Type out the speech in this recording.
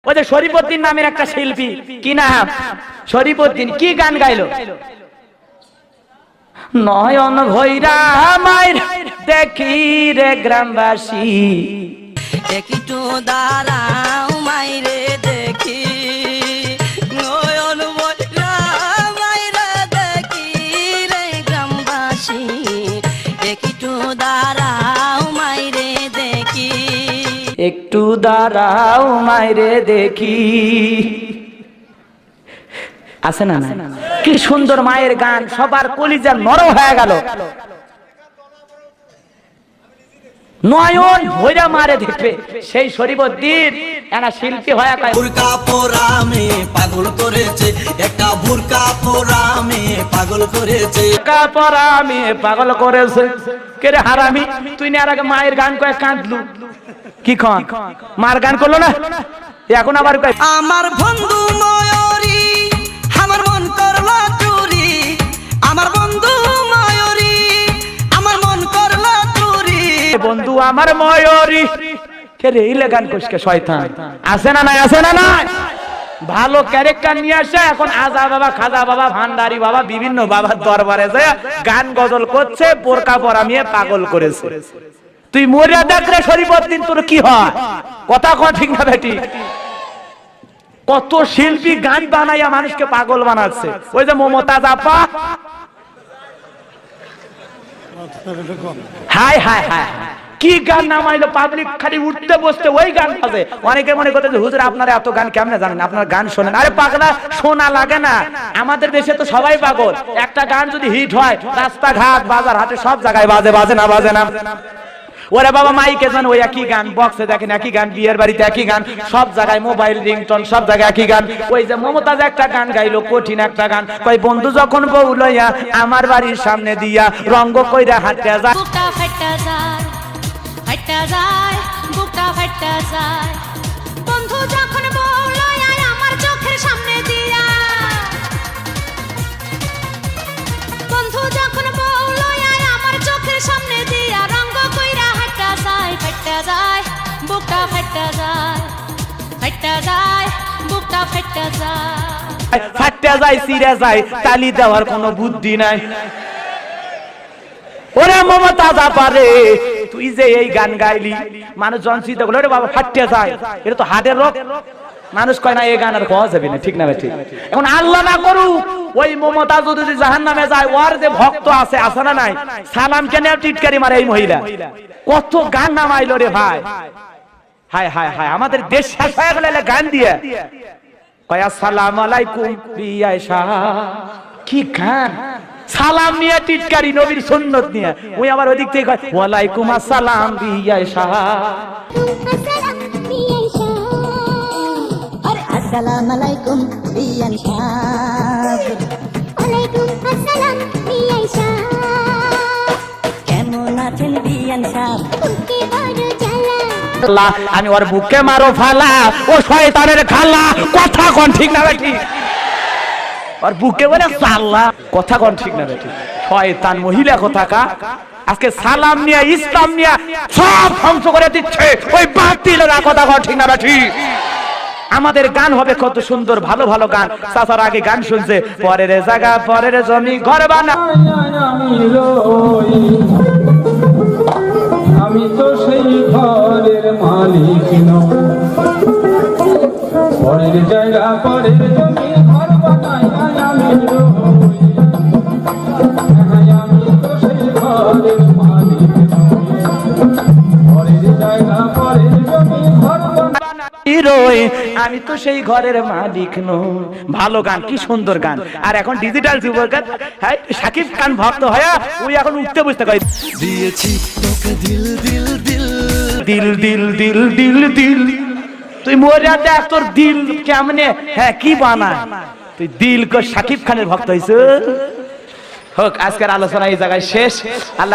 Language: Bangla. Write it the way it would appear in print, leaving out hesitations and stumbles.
ওই যে শরীফউদ্দিন নামের একটা শিল্পী, কি নাম? শরীফউদ্দিন কি গান গাইলো? নয়ন ভৈরা মায়ের দেখি রে গ্রামবাসী, একটু দাঁড়াও মাইরে দেখি, নয়ন ভৈরা মাইরে দেখি রে গ্রামবাসী, একটু দাঁড়াও মাইরে দেখি, একটু দাঁড়াও মাইরে দেখি। আছে না? কি সুন্দর মায়ের গান, সবার কলিজা নরম হয়ে গেল। নয়ন ভৈরা মারে দেখবে সেই শরীফউদ্দিন এনা শিল্পী হয়ে কয় বুরকা পোরামে পাগল করেছে, একটা বুরকা পোরামে পাগল করেছে, বুরকা পোরামে পাগল করেছে। কে রে হারামি, তুই না আর আগে মায়ের গান কয়ে কাঁদলু, কি খন মার গান করলো না, এখন আবার কয় আমার বন্ধু ময়ূরী আমার মন করলো চুরি, আমার বন্ধু ময়ূরী আমার মন করলো চুরি, বন্ধু আমার ময়ূরী। কে রে ইলে গান কইছে শয়তান? আছে না নাই? আছে না নাই? ভালো ক্যারেক্টার নিয়ে আসে এখন আজা বাবা, খাজা বাবা, ভান্ডারি বাবা, বিভিন্ন বাবার দরবারে যায় গান গজল করছে, বোরকা পরামিয়ে পাগল করেছে। তুই মরিয়া দেখ রে শরীফউদ্দিন, তোর কি হয়? কথা কয় ঠিক না বেটি? কত শিল্পী গান বানাইয়া মানুষকে পাগল বানাচ্ছে। ওই যে মমতাজ আপা, হায় হায় হায় কি গান নামাইলো, পাবলিক খালি উঠতে বসতে ওই গান বাজে। অনেকে মনে করতে যে হুজুর আপনারা এত গান কেমনে জানেন, আপনার গান শোনেন। আরে পাগলা, শোনা লাগে না? আমাদের দেশে তো সবাই পাগল। একটা গান যদি হিট হয় রাস্তাঘাট বাজার হাটে সব জায়গায় বাজে, বাজে না? বাজে না? ওরে বাবা মাইকে জান ওই একই গান, বক্সে দেখেন একই গান, বিয়ের বাড়িতে একই গান, সব জায়গায় মোবাইল রিংটোন সব জায়গায় একই গান। ওই যে মমতাজ একটা গান গাইলো, কঠিন একটা গান, কই বন্ধু যখন বউ লইয়া আমার বাড়ির সামনে দিয়া রঙ্গ কইরা হাঁটতে যায়, বুকটা ফাটা যায়, ফাটা যায়, বুকটা ফাটা যায়, বন্ধু যখন বউ লইয়া আমার চোখের সামনে দিয়া, বন্ধু যখন বউ লইয়া আমার চোখের সামনে দিয়া রঙ্গ কইরা হাঁটা যায়, ফাটা যায়, বুকটা ফাটা যায়, ফাটা যায়, বুকটা ফাটা যায়, ফাটতে যায়, চিড়ে যায়, তালি দেওয়ার কোনো বুদ্ধি নাই। ওরে মমতাজ আপা রে, তুই যে এই গান গাইলি, মানুষ জনসিত বলে ওরে বাবা ফাটতে যায়, এটা তো হার্টের রোগ। মানুষ কয় না এই গান আর খাওয়া যাবে না, ঠিক না? ঠিক। এখন আল্লাহ না করুক ওই মমতাজ যদি জাহান্নামে যায়, ওর যে ভক্ত আছে, আছে না নাই, সালাম কেন টিটকারি মারে এই মহিলা। কত গান নামাইলো রে ভাই, হায় হায় হায়। আমাদের দেশ শেষ হয়ে গেল গান দিয়ে। কয় আসসালামু আলাইকুম প্রিয়া আয়েশা, কি গান! সালাম নিয়ে টিটকারি, নবীর সুন্নত নিয়ে। ওই আবার ওই দিক থেকে কয় ওয়ালাইকুম আসসালাম প্রিয়া আয়েশা, আসসালামু আলাইকুম বিয়ান সাহেব, ওয়ালাইকুম আসসালাম বিয়ান সাহেব, কেমন আছেন বিয়ান সাহেব, বুকে বড় জ্বালা, আল্লাহ আমি ওর বুকে মারো ফালা, ও শয়তানের খালা। কথা কোন ঠিক না বেটি? ওর বুকে বলে সাল্লা, কথা কোন ঠিক না বেটি? শয়তান মহিলা কথা কা। আজকে সালাম নিয়ে ইসলাম নিয়ে সব ধ্বংস করে দিচ্ছে ওই বাতিলেরা, কথা কোন ঠিক না বেটি? আমাদের গান হবে কত সুন্দর, ভালো ভালো গান। চাচার আগে গান শুনছে, পরের জায়গা পরের জমি ঘর বানা, আমি তো সেই ঘরের মালিক নই, পরের জায়গা পরের জমি ঘর বানাই আমি রই, আমি তো সেই ঘরের মালিক নই, পরের জায়গা পরের জমি ঘর বানাই, আমি তো সেই ঘরের মালিক নই। ভালো গান, কি সুন্দর গান। আর এখন ডিজিটাল যুগের গান, হ্যাঁ শাকিব খান ভক্ত হয়ে ওই এখন উঠতে বসতে কয় দিয়েছি তোকে দিল দিল দিল, দিল দিল দিল দিল দিল। তুই মরিয়া দেখ তোর দিল কেমনে, হ্যাঁ কি বানায়। তুই দিল কো শাকিব খানের ভক্ত হইছ। হোক আজকের আলোচনা এই জায়গায় শেষ। আল্লাহ